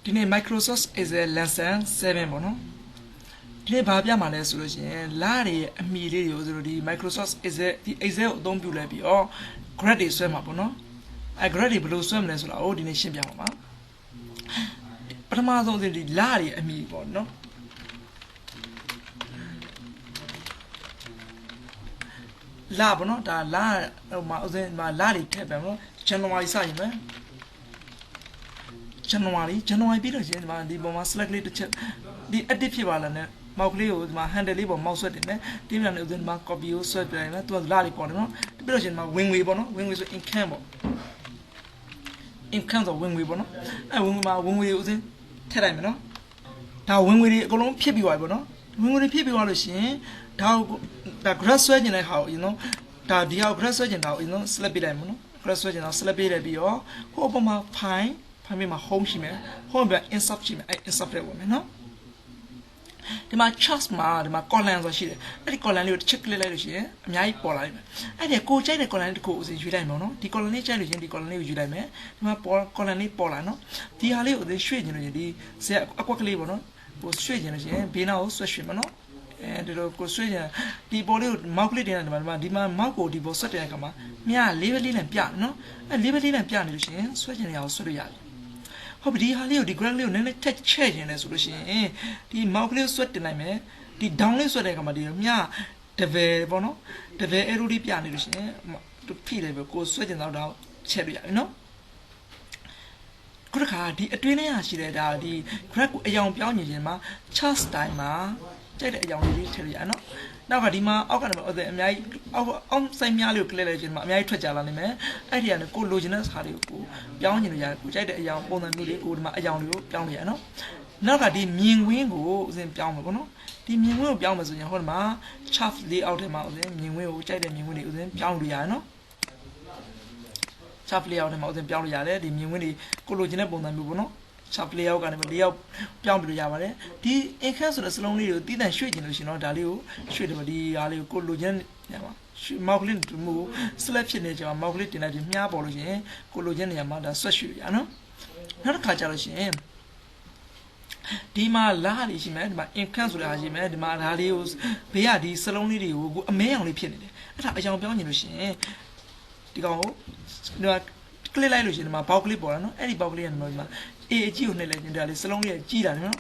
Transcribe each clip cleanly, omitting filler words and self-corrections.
ဒီနေ့ Microsoft Excel lesson 7ပေါ့နော်ဒီနေ့ဘာပြမှာလဲဆိုလို့ရှိရင်လာတွေအမီလေးတွေကိုဆိုလို့ဒီ Microsoft Excel ဒီ Excel ကိုအသုံးပြုလဲပြီးတော့ graph တွေဆွဲမှာပေါ့နော်graph တွေဘယ်လိုဆွဲမလဲဆိုတာကိုဒီနေ့ရှင်းပြပါမှာပထမဆုံးဒီလာတွေအမီပေါ့နော်လာပေါ့နော်ဒါလာဟိုမှာဥစဉ်မှာလာတွေထည့်ပြန်ပေါ့နော် January စရင်မယ်January ပြီးတော့ရှင်ဒီမှာဒီပေါ်မှာ select လေးတစ်ချက်ဒီ active ဖြစ်ပါလားနဲ့မောက်ကလေးကိုဒီမှာ handle လေးပေါ်မောက်ဆွဲတင်မယ်ဒီမှာလည်းဥစဉ်ဒီမှာ copy ကိုဆွဲပြလိုက်မယ်သူကလာလေးပေါ်တယ်နော်ပြီးတော့ရှင်ဒီမှာဝင်ငွေပေါ့နော်ဝင်ငွေဆို income ပေါ့ income ဆိုဝင်ငွေပေါ့နော်ဝင်ငွေမှာဝင်ငွေဥစဉ်ထည့်လိုက်မယ်နော်ဒါဝင်ငွေတွေအကုန်လုံးဖြစ်ပြီးသွားပြီပေါ့နော်ဝင်ငွေတွေဖြစ်ပြီးသွားလို့ရှင်ဒါgraph ဆွဲကျင်တဲ့ဟာကိုဒါဒီဟာ graph ဆွဲကျင်တာကို select ပေးလိုက်မယ်နော် graph ဆွဲကျင်တာ select ပေးလိုက်ပြီးတော့ဟိုအပေါ်မှာ file မှာ home ရှိမယ် home ပြန် insert ရှိမယ်insert ထဲဝင်မယ်နော်ဒီမှာ chart မှာဒီမှာ column ဆိုရှိတယ်အဲ့ဒီ column လေးကိုတစ်ချက် click လိုက်လို့ရှိရင်အများကြီးပေါ်လာပြီအဲ့ဒီကိုကြိုက်တဲ့ column တစ်ခုကိုယူလိုက်မယ်နော်ဒီ column လေးကြိုက်လို့ရှိရင်ဒီ column လေးကိုယူလိုက်မယ်ဒီမှာ column လေးပေါ်လာနော်ဒီဟာလေးကိုရွှေ့ကျင်လို့ရှိရင်ဒီဇက်အကွက်ကလေးပေါ့နော်ဟိုရွှေ့ကျင်လို့ရှိရင်ဘေးနားကိုဆွဲရွှေ့မယ်နော်ဒီလိုကိုဆွဲကျင်ဒီပေါ်လေးကို mouse လေးတင်တယ်ဒီမှာ mouse ကိုဒီပေါ်ဆွဲတင်တဲ့အခါမှာမြားလေးပဲလေးနဲ့ပြနော်အဲ့လေးပဲလေးနဲ့ပြနေလို့ရှိရင်ဆွဲကျင်နေအောင်ဆွဲလို့ရတယ်ဟုတ်ပြီဒီဟာလေးကိုဒီ graph လေးကိုနည်းနည်းထက်ချဲ့ကျင်တယ်ဆိုလို့ရှိရင်ဒီ mouse လေးဆွဲတင်လိုက်မယ်ဒီ down လေးဆွဲတဲ့အခါမှာဒီမြား double ပေါ့နော် double arrow လေးပြနေလို့ရှိရင်သူဖိလိုက်ပဲကိုဆွဲကျင်တော့ချဲ့လို့ရတယ်နော်ခုတစ်ခါဒီအတွင်းထဲဟာရှိတဲ့ဒါဒီ graph ကိုအယောင်ပြောင်းနေခြင်းမှာ chart style မှာကြိုက်တဲ့အယောင်လေးထည့်လို့ရနော်နောက်ကဒီမှာအောက်ကနေအများကြီးအောက်ဆိုင်များလေးကို click လိုက်ခြင်းမှာအများကြီးထွက်ကြလာနိုင်မယ်အဲ့ဒီကနေကိုလိုချင်တဲ့စာတွေကိုပြောင်းချင်လို့ရတယ်ကိုကြိုက်တဲ့အယောင်ပုံစံမျိုးလေးကိုဒီမှာအယောင်တွေကိုပြောင်းလို့ရနော်နောက်ကဒီမြင်ကွင်းကိုဥစဉ်ပြောင်းမယ်ပေါ့နော်ဒီမြင်ကွင်းကိုပြောင်းမယ်ဆိုရင်ဟိုဒီမှာ chart layout ထဲမှာဥစဉ်မြင်ကွင်းကိုကြိုက်တဲ့မြင်ကွင်းတွေဥစဉ်ပြောင်းလို့ရတယ်နော် chart layout ထဲမှာဥစဉ်ပြောင်းလို့ရတယ်ဒီမြင်ကွင်းတွေကိုလိုချင်တဲ့ပုံစံမျိုးပေါ့နော်chart layout ကနေlayout ပြောင်းပြလို့ရပါတယ်ဒီ income ဆိုတဲ့စလုံးလေးကိုတည်တံ့ရွှေ့ကျင်လို့ရှိရင်တော့ဒါလေးကိုရွှေ့တယ်ပေါ့ဒီဟာလေးကိုကိုလိုချင်နေမှာမောက်ကလေးတူမှု select ဖြစ်နေကြမှာမောက်ကလေးတင်လိုက်ပြီးမြားပေါ်လို့ရှိရင်ကိုလိုချင်နေရမှာဒါဆွတ်ရွှေ့ရနော်နောက်တစ်ခါကြာလို့ရှိရင်ဒီမှာလာလေးရှိမယ်ဒီမှာ income ဆိုတာရှိမယ်ဒီမှာဒါလေးကိုဘေးကဒီစလုံးလေးတွေကိုကိုအမဲအောင်လေးဖြစ်နေတယ်အဲ့ဒါအကြောင်းပြောင်းနေလို့ရှိရင်ဒီကောင်ကိုဒီမှာ click လိုက်လို့ရှိရင်ဒီမှာ box ကလေးပေါ်လာနော်အဲ့ဒီ box ကလေးကနေဒီမှာအေအကြီးကိုနှိပ်လိုက်ရင်ဒါလေးစလုံးလေးကြီးလာတယ်နော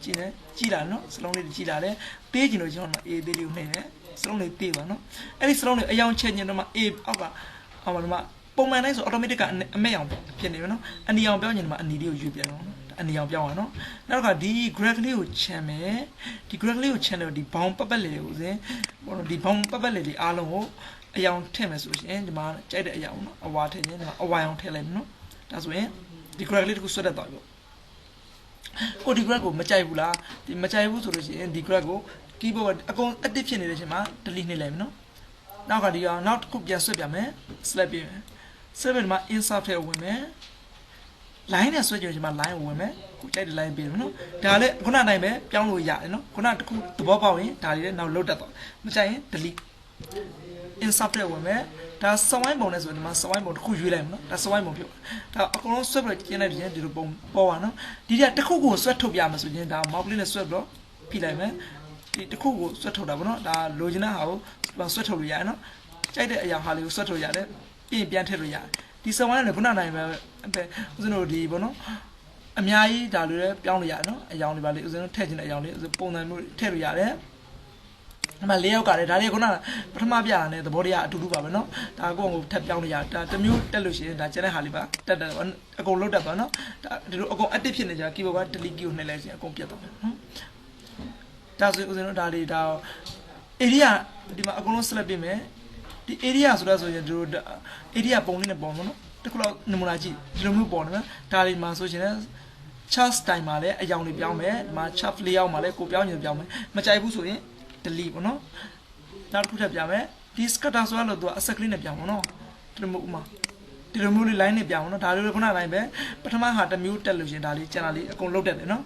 ်ကြီးလာနော်စလုံးလေးကြီးလာတယ်သေးကျင်လို့ကျွန်တော်အေသေးလေးကိုနှိပ်နေစလုံးလေးသေးပါနော်အဲ့ဒီစလုံးလေးအယောင်ချက်ညင်တော့မှအေအောက်ကအောက်မှာဒီမှာပုံမှန်တိုင်းဆို automatic ကအမဲအောင်ဖြစ်နေပြီနော်အနီအောင်ပြောင်းညင်ဒီမှာအနီလေးကိုယူပြန်တော့အနီအောင်ပြောင်းရနော်နောက်ကဒီ graph လေးကိုချန်မယ်ဒီ graph လေးကိုချန်တယ်ဒီဘောင်ပတ်ပတ်လေးတွေကိုဦးစင်ဟိုဒီဘောင်ပတ်ပတ်လေးတွေအားလုံးကိုအယောင်ထည့်မယ်ဆိုရင်ဒီမှာကြိုက်တဲ့အယောင်နော်အဝါထည့်ရင်ဒီမှာအဝါအောင်ထည့်လိုက်မယ်နော်ဒါဆိုရင်ဒီ graph လေးတခုဆွဲတတ်သွားပြီကိုဒီ graph ကိုမကြိုက်ဘူးလားဒီမကြိုက်ဘူးဆိုလို့ရှိရင်ဒီ graph ကို keyboard အကုန် active ဖြစ်နေတဲ့အချိန်မှာ delete နှိပ်လိုက်မယ်နော်နောက်ကဒီအောင်နောက်တစ်ခုပြန်ဆွဲပြမယ် select ပေးမယ် select ပြီးမှ insert ထဲဝင်မယ် line နဲ့ဆွဲကြည့်ရင်ဒီမှာ line ကိုဝင်မယ်ကိုကြိုက်တဲ့ line ပေးမယ်နော်ဒါလည်းခုနတိုင်းပဲပြောင်းလို့ရတယ်နော်ခုနတစ်ခုသဘောပေါက်ရင်ဒါလေးလည်းနောက်လုတ်တတ်သွားမကြိုက်ရင် delete insert ထဲဝင်မယ်ဒါစဝိုင်းပုံနဲ့ဆိုရင်ဒီမှာစဝိုင်းပုံတစ်ခုရွေးလိုက်မယ်နော်ဒါစဝိုင်းပုံဖြစ်ဒါအကုန်လုံးဆွဲပြီးကျင်းလိုက်ရင်ဒီလိုပုံပေါ်ပါနော်ဒီကတစ်ခုကိုဆွဲထုတ်ပြမယ်ဆိုရင်ဒါမောက်ကလေးနဲ့ဆွဲပြီးတော့ဖိလိုက်မယ်ဒီတစ်ခုကိုဆွဲထုတ်တာပေါ့နော်ဒါလိုချင်တဲ့ဟာကိုဆွဲထုတ်လို့ရတယ်နော်ကြိုက်တဲ့အရာဟာလေးကိုဆွဲထုတ်ရတယ်ပြီးရင်ပြန်ထည့်လို့ရတယ်ဒီစဝိုင်းနဲ့ခုနနိုင်ပဲဦးဇင်းတို့ဒီပေါ့နော်အများကြီးဒါလိုလည်းပြောင်းလို့ရတယ်နော်အယောင်တွေပါလေဦးဇင်းတို့ထည့်ချင်တဲ့အယောင်လေးပုံစံမျိုးထည့်လို့ရတယ်ဒီမှာ4ယောက်ကလည်းဒါလေးခုနပထမပြတာနဲ့သဘောတရားအတူတူပါပဲเนาะဒါကိုထပ်ပြောင်းလို့ရဒါတစ်မျိုးတက်လို့ရှိရင်ဒါကျန်တဲ့ဟာလေးပါတက်တယ်အကုန်လုတ်တက်သွားเนาะဒါဒီလိုအကုန် active ဖြစ်နေကြ keyboard က delete key ကိုနှိပ်လိုက်ရင်အကုန်ပြတ်သွားမယ်เนาะဒါဆိုဦးဇင်းတို့ဒါလေးဒါ area ဒီမှာအကုန်လုံး select ပေးမယ်ဒီ area ဆိုတော့ဆိုရင်တို့ area ပုံလေးနဲ့ပုံပေါ့เนาะတခုလောက်နမူနာကြည့်ဒီလိုမျိုးပေါ်နေမှာဒါလေးမှာဆိုရင်chart style မှာလည်းအယောင်တွေပြောင်းမယ်ဒီမှာ chart layout မှာလည်းကိုပြောင်းရင်ပြောင်းမယ်မကြိုက်ဘူးဆိုရင်delete ပေါ့နော်နောက်တစ်ခုထပ်ပြမယ်ဒီ scatter ဆိုတော့သူကအဆက်ကလေးနဲ့ပြောင်းပေါ့နော်ဒီလိုမျိုးဥမာဒီလိုမျိုးလေး line နဲ့ပြောင်းပေါ့နော်ဒါလေးခုန line ပဲပထမဟာတစ်မျိုးတက်လို့ရှင်ဒါလေးကျန်တာလေးအကုန်လုတ်တက်တယ်နော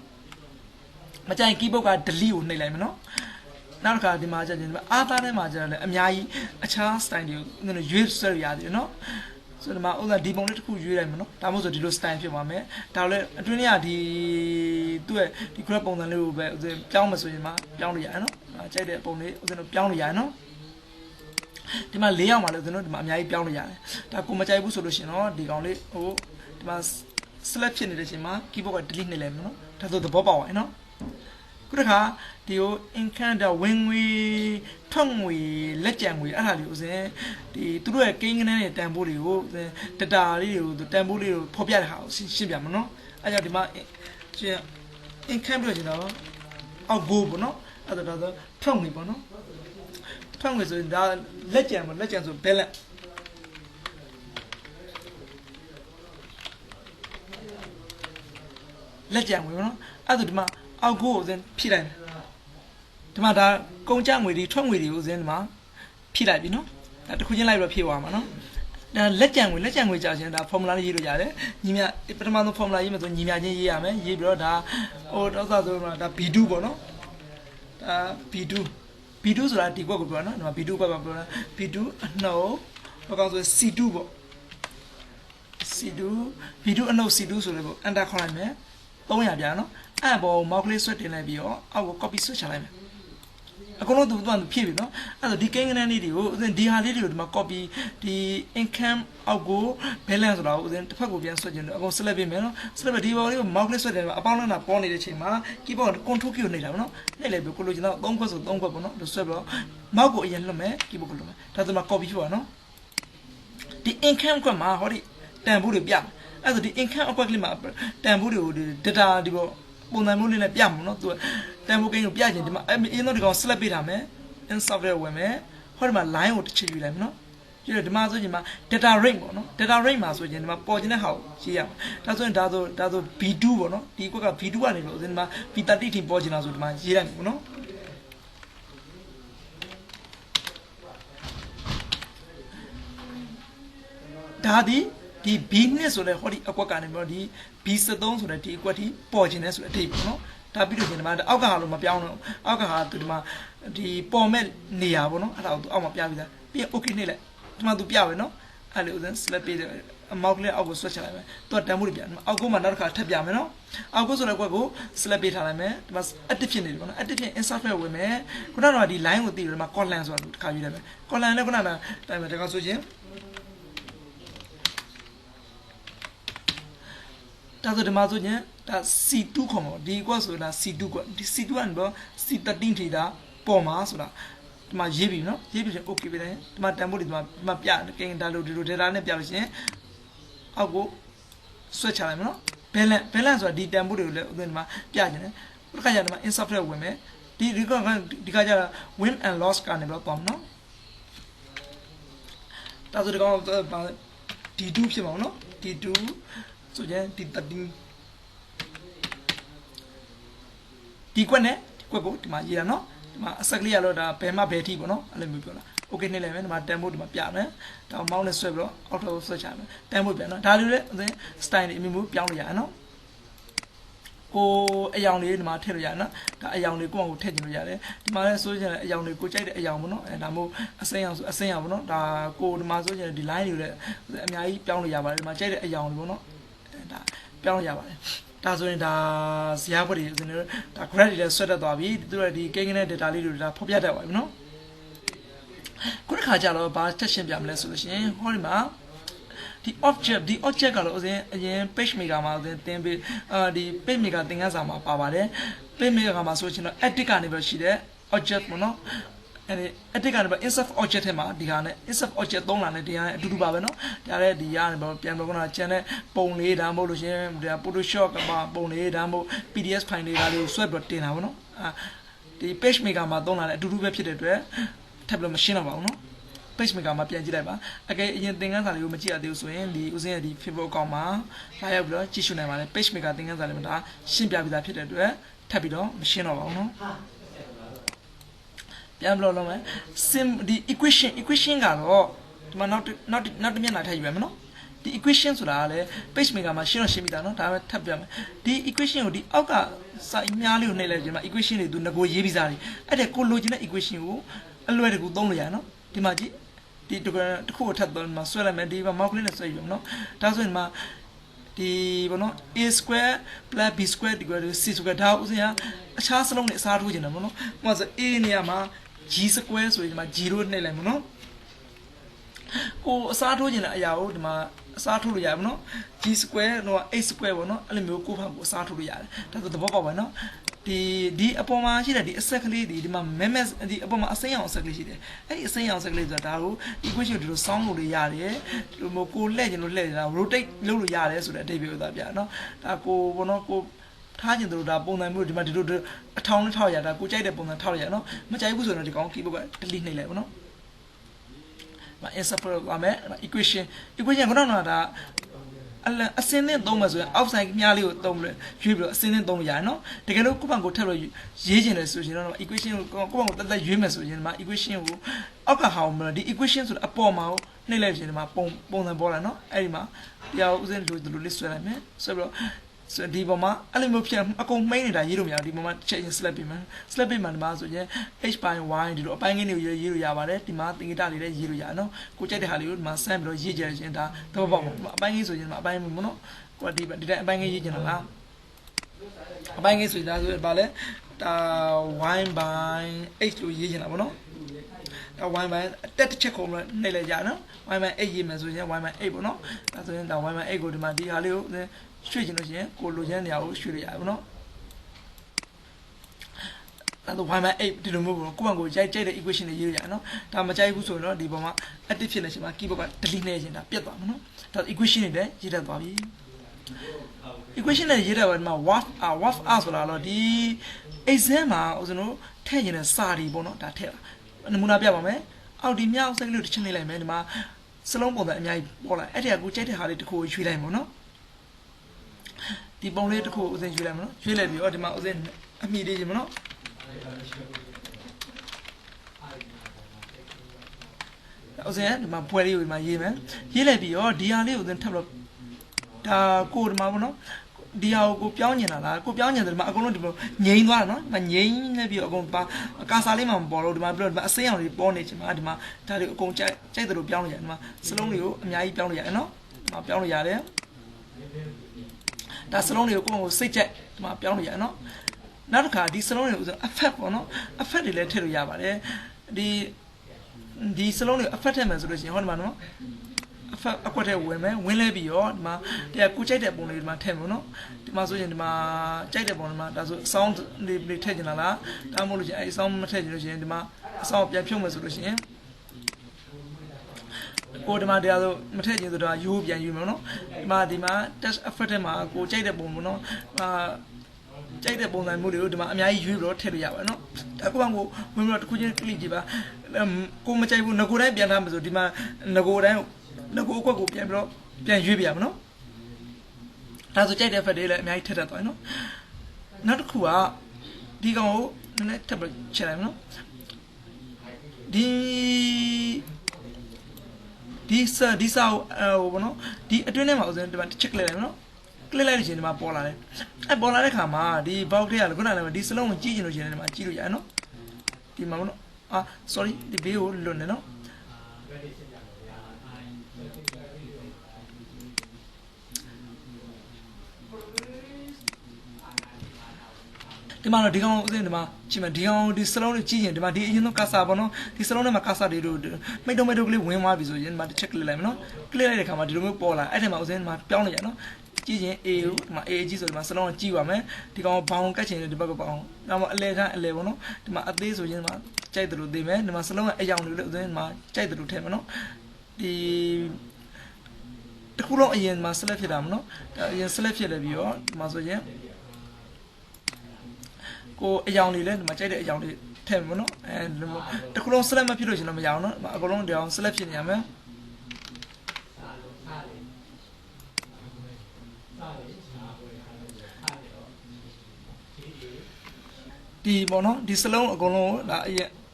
်မကြိုက် keyboard က delete ကိုနှိပ်လိုက်မယ်နော်နောက်တစ်ခါဒီမှာကျရင်အာသားထဲမှာကျတော့လည်းအများကြီးအခြား style တွေကိုရွေးဆွဲရရတယ်နော် ဆိုတော့ဥစားဒီပုံလေးတစ်ခုရွေးလိုက်မယ်နော်ဒါမှမဟုတ်ဆိုဒီလို style ဖြစ်သွားမယ်ဒါလည်းအတွင်းထဲကဒီသူ့ရဲ့ဒီ graph ပုံစံလေးကိုပဲဥစဉ်ပြောင်းမဆိုရင်မှပြောင်းလို့ရတယ်နော်ကြိုက်တဲ့ပုံလေးဥစဉ်တို့ပြောင်းလို့ရတယ်နော်ဒီမှာ၄ရောက်မှာလည်းဥစဉ်တို့ဒီမှာအများကြီးပြောင်းလို့ရတယ်ဒါကိုမကြိုက်ဘူးဆိုလို့ရှင်တော့ဒီကောင်လေးဟိုဒီမှာ select ဖြစ်နေတဲ့အချိန်မှာ keyboard က delete နှိပ်လိုက်မယ်နော်ဒါဆိုသဘောပေါက်သွားပြီနော်ခုတစ်ခါဒီကို income ဝင်ငွေထွက်ငွေလက်ကျန်ငွေအဲ့ဒါလေးဥစဉ်ဒီသူတို့ရဲ့ကိန်းကနန်းရဲ့တန်ဖိုးတွေကို data လေးတွေကိုတန်ဖိုးလေးကိုဖော်ပြတဲ့ဟာကိုရှင်းပြမယ်နော်အဲ့ကြောင့်ဒီမှာရှင်း income ပြောချင်တော့အောက် go ပေါ့နော်အဲ့ဒါတော့ထွက်ငွေပေါ့နော်ထွက်ငွေဆိုရင်ဒါလက်ကျန်ပေါ့လက်ကျန်ဆို balance လက်ကျန်ငွေပေါ့နော်အဲ့ဒါဒီမှာအောက် go ကိုဖြည့်လိုက်မယ်ဒီမှာဒါကုန်ကျငွေတွေထွက်ငွေတွေကိုဒီမှာဖြည့်လိုက်ပြီနော်ဒါတစ်ခုချင်းလိုက်ပြီးဖြည့်သွားမှာနော်ဒါလက်ကျန်ငွေကြာချင်းဒါ formula လေးရေးလို့ရတယ်ညီမြပထမဆုံး formula ရေးမယ်ဆိုညီမြချင်းရေးရမယ်ရေးပြီးတော့ဒါဟိုတော့ဆိုတော့ဒါ B2 ပေါ့နော်ဒါ B2 ဆိုတာဒီကွက်ကိုပြောတာနော်ဒီမှာ B2 ကွက်ပါပြောတာ B2 အနှုတ်ဘာကောင်းဆို C2 ပေါ့ C2 B2 အနှုတ် C2 ဆိုလည်းပေါ့ enter ခေါက်လိုက်မယ်300ပြားနော်အဲ့ပေါ် mouse ကလေးဆွဲတင်လိုက်ပြီးတော့အောက်ကို copy ဆွဲချလိုက်မယ်အကုန်လုံးသူဖြည့်ပြီနော်အဲ့တော့ဒီကိန်းကနန်းလေးတွေကိုဥစဉ်ဒီဟာလေးတွေကိုဒီမှာ copy ဒီ income အောက်ကို balance ဆိုတာကိုဥစဉ်တစ်ဖက်ကိုပြန်ဆွဲခြင်းတော့အကုန် select ပေးမယ်နော် select ပြီးဒီပေါ်လေးကို mouse လေးဆွဲတယ်အပေါင်းလန်းတာပေါ်နေတဲ့အချိန်မှာ keyboard control key ကိုနှိပ်တာပေါ့နော်နှိပ်လိုက်ပြီးကိုလိုချင်တော့3ခွက်ဆို3ခွက်ပေါ့နော်လို့ဆွဲပြီးတော့ mouse ကိုအရင်လွှတ်မယ် keyboard ကိုလွှတ်မယ်ဒါဆိုမှ copy ဖြစ်သွားနော်ဒီ income ခွက်မှာဟောဒီတန်ဖိုးတွေပြအဲ့ဆိုဒီ income အကွက်ကလေးမှာတန်ဖိုးတွေကို data ဒီပေါ်ပုံစံမျိုးလေးနဲ့ပြမှာနော်သူတန်ဖိုးကိန်းကိုပြချင်ဒီမှာအင်းတော့ဒီကောင် select ပေးထားမယ် in software ဝင်မယ်ဟောဒီမှာ line ကိုတစ်ချက်ယူလိုက်မယ်နော်ယူတယ်ဒီမှာဆိုရင်မှာ data rate ပေါ့နော် data rate မှာဆိုရင်ဒီမှာပေါ်ခြင်းတဲ့ဟာကိုရေးရမှာဒါဆိုရင်ဒါဆို B2 ပေါ့နော်ဒီကွက်က B2 ကနေလို့ဒီမှာ B30 ထိပေါ်ခြင်းလားဆိုဒီမှာရေးလိုက်မယ်ပေါ့နော်ဒါဒီB2 ဆိုတဲ့ဟောဒီအကွက်ကနေပြီးတော့ဒီ B73 ဆိုတဲ့ဒီအကွက်ထိပေါ်ခြင်းနဲ့ဆိုတဲ့အထိပေါ့နော်ဒါပြီးတော့ဒီမှာအောက်ကဟာလို့မပြောင်းတော့အောက်ကဟာသူဒီမှာဒီပေါ်မဲ့နေရာပေါ့နော်အဲ့ဒါကိုသူအောက်မှာပြပြီးသားပြီးရင် okay နှိပ်လိုက်ဒီမှာသူပြပဲနော်အဲ့လေဥစဉ် select ပေးတယ်အမောက်ကလေးအောက်ကို switch ချလိုက်မယ်သူကတန်ဖိုးတွေပြအောက်ကိုမှနောက်တစ်ခါထပ်ပြမယ်နော်အောက်ကိုဆိုတဲ့ကွက်ကို select ပေးထားလိုက်မယ်ဒီမှာ active ဖြစ်နေတယ်ပေါ့နော် active ဖြစ် insert ပဲဝင်မယ်ခုနကတော့ဒီ line ကိုတည်တယ်ဒီမှာ column ဆိုတာတစ်ခါယူလိုက်မယ် column နဲ့ခုနကတိုင်းမှာတခါဆိုရင်ဒါဆိုဒီမှာဆိုရင်ဒါ C2 ခေါ်မှာဒီကွက်ဆိုတာ C2 ကွက်ဒီ C2 ကနေတော့ C13 ထိတာပေါ်မှာဆိုတာဒီမှာရေးပြီနော်ရေးပြီရင် okay ပဲတယ်ဒီမှာတန်ဖိုးတွေဒီမှာပြကင်ဒါလိုဒီလို data နဲ့ပြလို့ရှိရင်အောက်ကို switch ချလိုက်မယ်နော် balance ဆိုတာဒီတန်ဖိုးတွေကိုလည်းဥပမာဒီမှာပြနေတယ်ဘယ်ခါကျဒီမှာ insert ထဲဝင်မယ်ဒီခါကျတော့ win and loss ကနေတော့ပေါ့နော်ဒါဆိုဒီကောင် D2 ဖြစ်မှာနော် D2 ဆိုရင်ဒီ13ဒီကွက်နဲ့ကွက်ကိုဒီမှာရေးရနော်ဒီမှာအဆက်ကလေးရတော့ဒါဘယ်မှဘယ်ထိပေါ့နော်အဲ့လိုမျိုးပြောတာโอเคနှိပ်လိုက်မယ်ဒီမှာတန်ဖိုးဒီမှာပြမယ်ဒါမောင်းနဲ့ဆွဲပြီးတော့အောက်ထပ်ဆွဲချမယ်တန်ဖိုးပြန်နော်ဒါလိုလေ style တွေအမျိုးမျိုးပြောင်းလို့ရတယ်နော်ကိုအယောင်လေးဒီမှာထည့်လို့ရတယ်နော်ဒါအယောင်လေးကိုယ့်အောင်ထည့်ကျင်လို့ရတယ်ဒီမှာလည်းဆိုရင်အယောင်လေးကိုကြိုက်တဲ့အယောင်ပေါ့နော်အဲဒါမို့အစိမ်းအောင်ဆိုအစိမ်းအောင်ပေါ့နော်ဒါကိုဒီမှာဆိုရင်ဒီ line တွေလည်းအများကြီးပြောင်းလို့ရပါတယ်ဒီမှာကြိုက်တဲ့အယောင်လေးပေါ့နော်ဒါပြောင်းလို့ရပါတယ်ဒါဆိုရင်ဒါဇာတ်ဘွက်တွေဆိုရင်ဒါ graph တွေလည်းဆွဲတတ်သွားပြီသူတို့ဒီကိန်းကနဲ့ data လေးတွေဒါဖော်ပြတတ်ပါပြီနော်ခုတစ်ခါကျတော့ဘာတက်ရှင်းပြမလဲဆိုလို့ရှိရင်ဟောဒီမှာဒီ object ကတော့အရင် page maker မှာသင်ပေးဒီ page maker သင်ခန်းစာမှာပါပါတယ် page maker မှာဆိုရင်တော့ edit ကနေပဲရှိတဲ့ object ပေါ့နော်အဲ့ဒီ edit ကနေပဲ insert object ထဲမှာဒီဟာနဲ့ insert object သုံးလာတဲ့ဒီဟာနဲ့အတူတူပါပဲနော်ဒါလည်းဒီဟာနဲ့ပြန်တော့ခုနကကျန်တဲ့ပုံလေးဒါမှမဟုတ်လို့ရှင်ဒါ Photoshop ကပုံလေးဒါမှမဟုတ် PDF file လေးဒါလေးကိုဆွဲပြီးတင်တာပေါ့နော်ဒီ page maker မှာသုံးလာတဲ့အတူတူပဲဖြစ်တဲ့အတွက်ထပ်ပြီးတော့မရှင်းတော့ပါဘူးနော် page maker မှာပြန်ကြည့်လိုက်ပါအကယ်အရင်သင်ခန်းစာလေးကိုမကြည့်ရသေးဘူးဆိုရင်ဒီဦးစင်းရဲ့ဒီ Facebook account မှာလာရောက်ပြီးတော့ကြည့်ရှုနိုင်ပါတယ် page maker သင်ခန်းစာလေးမှာဒါရှင်းပြပြီးသားဖြစ်တဲ့အတွက်ထပ်ပြီးတော့မရှင်းတော့ပါဘူးနော်ပြန်ပြီးတော့လုပ်မယ် sim ဒီ equation ကတော့ဒီမှာနောက်တစ်မျက်နှာထပ်ယူရမယ်နော်ဒီ equation ဆိုတာကလည်း page maker မှာရှင်းတော့ရှင်းပြီးသားနော်ဒါပဲထပ်ပြမယ်ဒီ equation ကိုဒီအောက်ကစာအများလေးကိုနှိပ်လိုက်ကြမှာ equation တွေသူငကိုရေးပြီးသားတယ်အဲ့ဒါကိုလိုချင်တဲ့ equation ကိုအလွယ်တကူသုံးလို့ရတယ်နော်ဒီမှာကြည့် ဒီတခုကိုထပ်တော့ဒီမှာဆွဲလိုက်မယ်ဒီမှာ mouse ကလေးနဲ့ဆွဲယူမယ်နော်ဒါဆိုရင်ဒီမှာဒီဘောနော် a square plus b square equal to c square ဒါဥစဉ်ကအခြားစလုံးနဲ့အစားထိုးခြင်းတယ်ဘောနော်ဥပမာဆို a နေရာမှာ g square ဆိုရင်ဒီမှာ 0 နှိပ်လိုက်မယ်နော်ကိုအစားထိုးခြင်းတဲ့အရာကိုဒီမှာအစားထိုးလို့ရတယ်နော် g square တော့ h square ပေါ့နော်အဲ့လိုမျိုးကိုဖတ်ကိုအစားထိုးလို့ရတယ်ဒါဆိုသဘောပေါက်ပါနော်ဒီအပေါ်မှာရှိတဲ့ဒီအဆက်ကလေးဒီမှာမဲမဲဒီအပေါ်မှာအစိမ်းအောင်အဆက်ကလေးရှိတယ်အဲ့ဒီအစိမ်းအောင်အဆက်ကလေးဆိုတာဒါကို equation ကိုဒီလိုစောင်းလို့ရရတယ်ဒီလိုကိုလှည့်ခြင်းလို့လှည့်နေတာ rotate လုပ်လို့ရတယ်ဆိုတဲ့အဓိပ္ပာယ်ကိုသာပြနော်ဒါကိုဘောနော်ကိုထားခြင်းတို့ဒါပုံစံမျိုးဒီမှာဒီလိုအထောင်နဲ့ထောက်ရတာကိုကြိုက်တဲ့ပုံစံထောက်ရနော်မကြိုက်ဘူးဆိုတော့ဒီကောင် keyboard က delete နှိပ်လိုက်ပါနော်insert ပါမယ် equation ကတော့ဒါအစင်းနဲ့သုံးမယ်ဆိုရင် outside မြားလေးကိုသုံးပြီးရွေးပြီးတော့အစင်းနဲ့သုံးလို့ရတယ်နော်တကယ်လို့ကိုယ့်ဘက်ကိုထပ်လို့ရေးချင်တယ်ဆိုရင်တော့ equation ကိုကိုယ့်ဘက်ကိုတက်ရွေးမယ်ဆိုရင်ဒီမှာ equation ကိုအောက်ကဟာအောင်ဒီ equation ဆိုတာအပေါ်မှာကိုနှိပ်လိုက်ရင်ဒီမှာပုံစံပေါ်လာနော်အဲ့ဒီမှာတရားဥစဉ်လိုလေးဆွဲလိုက်မယ်ဆွဲပြီးတော့ဒီပေါ်မှာအဲ့လိုမျိုးဖြစ်အကုန်မှိန်းနေတာရေးလို့မရဘူးဒီပေါ်မှာချက်ချင်း select ပေးမယ် select ပေးမှဒီမှာဆိုရင် h ပိုင်း y ဒီလိုအပိုင်းငင်းတွေကိုရေးလို့ရပါတယ်ဒီမှာသင်္ကေတလေးလည်းရေးလို့ရနော်ကိုကြိုက်တဲ့ဟာလေးကိုဒီမှာဆန်းပြီးတော့ရေးကြရခြင်းဒါတော့ပေါ့အပိုင်းငင်းဆိုရင်အပိုင်းမျိုးနော်ကိုဒီတိုင်းအပိုင်းငင်းရေးချင်တာလားအပိုင်းငင်းဆိုတာဆိုရင်ဘာလဲဒါ y ပိုင်း h လို့ရေးချင်တာပေါ့နော်ဒါ y ပိုင်းတက်တစ်ချက်ခုံးနှိပ်လိုက်ကြနော် y ပိုင်း h ရေးမယ်ဆိုရင် y ပိုင်း h ပေါ့နော်ဒါဆိုရင်ဒါ y ပိုင်း h ကိုဒီမှာဒီဟာလေးကိုရွှေ့ချင်လို့ရှိရင်ကိုလိုချင်တဲ့နေရာကိုရွှေ့လို့ရတယ်ပေါ့နော်အဲ့တော့ y 8ဒီလိုမျိုးပေါ့ကိုယ့်ဘက်ကိုရိုက်တဲ့ equation တွေရေးလို့ရတယ်နော်ဒါမကြိုက်ဘူးဆိုရင်တော့ဒီပေါ်မှာ active ဖြစ်နေချိန်မှာ keyboard က delete နေရင်ဒါပြတ်သွားမှာနော်ဒါ equation တွေလည်းရေးတတ်သွားပြီ equation တွေရေးတတ်ပါဒီမှာ wafဆိုတာတော့ဒီ exam မှာဦးဇင်းတို့ထည့်ရင်စာတွေပေါ့နော်ဒါထည့်တာနမူနာပြပါမယ်အောက်ဒီမြောက်စိတ်ကလေးကိုတစ်ချက်နှိပ်လိုက်မယ်ဒီမှာစလုံးပုံစံအများကြီးပေါ်လာအဲ့ဒီကကိုကြိုက်တဲ့ဟာလေးတစ်ခုကိုရွှေ့လိုက်ပါနော်ဒီပုံလေးတစ်ခုဥစဉ်ရွှေ့လိုက်မနော်ရွှေ့လိုက်ပြီးတော့ဒီမှာဥစဉ်အမိလေးခြင်းမနော်ဥစဉ်ဒီမှာပွဲလေးကိုဒီမှာရေးမယ်ရေးလိုက်ပြီးတော့ဒီဟာလေးကိုဥစဉ်ထပ်လို့ဒါကိုဒီမှာပေါ့နော်ဒီဟာကိုပြောင်းညင်တာလားကိုပြောင်းညင်တယ်ဒီမှာအကုန်လုံးဒီလိုငြိမ်းသွားတာနော်ဒီမှာငြိမ်းနေပြီးတော့အကုန်ပါကာစာလေးမှမပေါ်တော့ဒီမှာပြီးတော့ဒီမှာအစိမ်းအောင်လေးပေါ်နေချင်မှာဒီမှာဒါတွေအကုန်ကြိုက်တယ်လို့ပြောင်းလို့ရတယ်ဒီမှာစလုံးတွေကိုအများကြီးပြောင်းလို့ရတယ်နော်ဒီမှာပြောင်းလို့ရတယ်ဒါစလုံးတွေကိုကိုယ့်ကိုစိတ်ကြိုက်ဒီမှာပြောင်းလို့ရတယ်နော်နောက်တစ်ခါဒီစလုံးတွေကိုဆို effect ပေါ့နော် effect တွေလည်းထည့်လို့ရပါတယ်ဒီစလုံးတွေကို effect ထည့်မယ်ဆိုလို့ရှိရင်ဟောဒီမှာနော် effect အကွက်ထဲဝင်မယ်ဝင်လဲပြီးတော့ဒီမှာတရားကိုကြိုက်တဲ့ပုံလေးဒီမှာထည့်မယ်နော်ဒီမှာဆိုရင်ဒီမှာကြိုက်တဲ့ပုံဒီမှာဒါဆို sound တွေထည့်ချင်တာလားဒါမှမဟုတ်လို့ရှိရင်အဲ sound မထည့်ချင်လို့ရှိရင်ဒီမှာ sound ပြန်ဖြုတ်မယ်ဆိုလို့ရှိရင်ကိုဒီမှာတရားဆိုမထည့်ချင်ဆိုတော့ရိုးပြန်ယူမယ်နော်ဒီမှာ test effect ထဲမှာကိုကြိုက်တဲ့ပုံပေါ့နော်ကြိုက်တဲ့ပုံစံမျိုးတွေကိုဒီမှာအများကြီးရွေးပြီးတော့ထည့်လို့ရပါတယ်နော်အခုကကိုဝင်ပြီးတော့တစ်ခုချင်း click ကြည့်ပါကိုမကြိုက်ဘူးငကိုတိုင်းပြန်ထားမှာဆိုဒီမှာငကိုတိုင်းငကိုအကွက်ကိုပြန်ပြီးတော့ပြန်ရွေးပြရမယ်နော်ဒါဆိုကြိုက်တဲ့ effect တွေလည်းအများကြီးထည့်တတ်သွားတယ်နော်နောက်တစ်ခုကဒီကောင်ကိုနည်းနည်းထပ်ပြီးချက်လိုက်မယ်နော်ဒီစာဟိုဘောနော်ဒီအတွင်းထဲမှာဥစဉ်ဒီမှာတစ်ချက် click လိုက်မယ်နော် click လိုက်လို့ရှိရင်ဒီမှာပေါ်လာတယ်အဲပေါ်လာတဲ့ခါမှာဒီ box ထဲကလည်းခုနကလည်းဒီစလုံးကိုကြည့်ချင်လို့ရှိရင်ဒီမှာကြည့်လို့ရတယ်နော်ဒီမှာဘောနော်sorry ဒီဘေးကိုလွတ်နေနော်ဒီမှာတော့ဒီကောင်ဥစဉ်ဒီမှာကြည့်မယ်ဒီကောင်ဒီစလုံးလေးကြည့်ရင်ဒီမှာဒီအရင်ဆုံးကာစာပေါ့နော်ဒီစလုံးထဲမှာကာစာတွေတို့မိတ်တုံကလေးဝင်သွားပြီဆိုရင်ဒီမှာတစ်ချက် click လိုက်မယ်နော် click လိုက်တဲ့ခါမှာဒီလိုမျိုးပေါ်လာအဲ့ထဲမှာဥစဉ်ဒီမှာပြောင်းနေရနော်ကြည့်ရင် A ကိုဒီမှာ A ကြီးဆိုဒီမှာစလုံးကိုကြည့်ပါမယ်ဒီကောင်ဘောင်ကတ်ချင်ဒီဘက်ကဘောင်နောက်မှအလဲကအလဲပေါ့နော်ဒီမှာအသေးဆိုရင်ဒီမှာကြိုက်တယ်လို့သိမယ်ဒီမှာစလုံးကအယောင်တွေလို့ဥစဉ်ဒီမှာကြိုက်တယ်လို့ထည့်မယ်နော်ဒီတစ်ခုလုံးအရင်မှာ select ဖြစ်တာမနော်အရင် select ဖြစ်လဲပြီးတော့ဒီမှာဆိုရင်ကိုအယောင်လေးလဲဒီမှာကြိုက်တဲ့အယောင်လေးထည့်မယ်နော်တခုလုံး select မဖြစ်လို့ရှင်တော့မရအောင်နော်အကုန်လုံးဒီအောင် select ဖြစ်နေရမယ်ဒီပေါ့နော်ဒီစလုံးအကုန်လုံးဒါ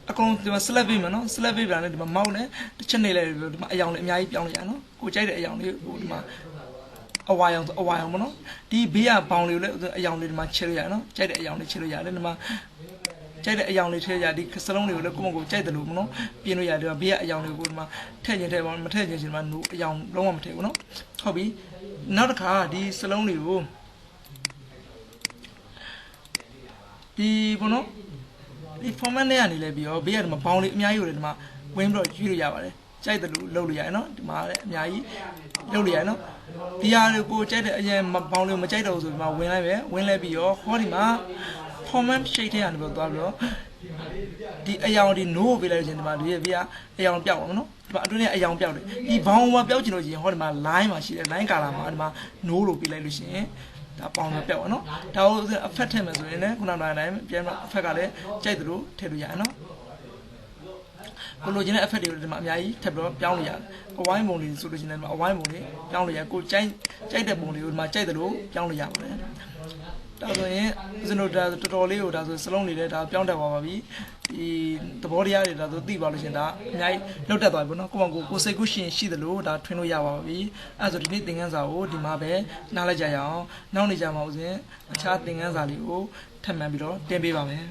အကုန်ဒီမှာ select ပေးမယ်နော် select ပေးပြန်လဲဒီမှာ mouse နဲ့တစ်ချက်နေလိုက်ပြီးဒီမှာအယောင်လေးအများကြီးပြောင်းလိုက်ရနော်ကိုကြိုက်တဲ့အယောင်လေးဟိုဒီမှာအဝါရောင်ပေါ့နော်ဒီဘေးကဘောင်လေးကိုလည်းအယောင်လေးဒီမှာချက်လို့ရတယ်နော်ကြိုက်တဲ့အယောင်လေးချက်လို့ရတယ်ဒီမှာ ကြိုက်တဲ့အယောင်လေးထည့်ရဒီစလုံးတွေကိုလည်းကိုယ့်ကိုကြိုက်တယ်လို့မနော်ပြင်လို့ရတယ်ဘေးကအယောင်တွေကိုဒီမှာထည့်ခြင်းထည့်ပါမထည့်ခြင်းဒီမှာနိုးအယောင်လုံးဝမထည့်ဘူးနော်ဟုတ်ပြီနောက်တစ်ခါဒီစလုံးတွေကိုဒီဘောနော်ဒီ format နဲ့ကနေလဲပြီးတော့ဘေးကဒီမှာဘောင်းလေးအများကြီးကိုလည်းဒီမှာဝင်ပြီးတော့ရွေးလို့ရပါတယ်ကြိုက်တယ်လို့လုပ်လို့ရတယ်နော်ဒီမှာလည်းအများကြီးလုပ်လို့ရတယ်နော်ဒီဟာကိုကြိုက်တဲ့အရင်ဘောင်းလေးကိုမကြိုက်တော့ဘူးဆိုဒီမှာဝင်လိုက်ပဲဝင်လဲပြီးတော့ဟောဒီမှာ format shade ထဲကနေပြီးတော့သွားပြီးတော့ဒီအယောင်ဒီ no ကိုပေးလိုက်လို့ရှင်ဒီမှာဒီဘေးကအယောင်ပြောက်အောင်နော်ဒီမှာအတွင်းထဲအယောင်ပြောက်တယ်ဒီဘောင်းမှာပြောက်ချင်လို့ရှင်ဟောဒီမှာ line မှာရှိတယ် line color မှာဒီမှာ no လို့ပေးလိုက်လို့ရှင်ဒါပေါင်းတော့ပြောက်အောင်နော်ဒါကို effect ထည့်မယ်ဆိုရင်လည်းခုနကတိုင်းပြန်တော့ effect ကလည်းကြိုက်သလိုထည့်လို့ရတယ်နော်ကိုလိုချင်တဲ့ effect တွေကိုဒီမှာအများကြီးထပ်ပြီးတော့ပြောင်းလို့ရတယ်အဝိုင်းပုံလေးဆိုလို့ရှိရင်လည်းအဝိုင်းပုံလေးပြောင်းလို့ရကိုကြိုက်တဲ့ပုံလေးကိုဒီမှာကြိုက်သလိုပြောင်းလို့ရပါတယ်ဒါဆိုရင်ဦးဇင်းတို့ဒါတော်တော်လေးကိုဒါဆိုစလုံးနေလဲဒါပြောင်းတတ်သွားပါပြီဒီသဘောတရားတွေဒါဆိုသိပါလို့ရှင်ဒါအများကြီးလောက်တက်သွားပြီပေါ့နော်ကိုစိတ်ကူးရှင်ရှိသလိုဒါထွင်လို့ရပါပြီအဲဆိုဒီနေ့သင်ခန်းစာကိုဒီမှာပဲနားလိုက်ကြရအောင်နောက်နေကြမှာဦးဇင်းအခြားသင်ခန်းစာလေးကိုထပ်မံပြီးတော့တင်ပေးပါမယ်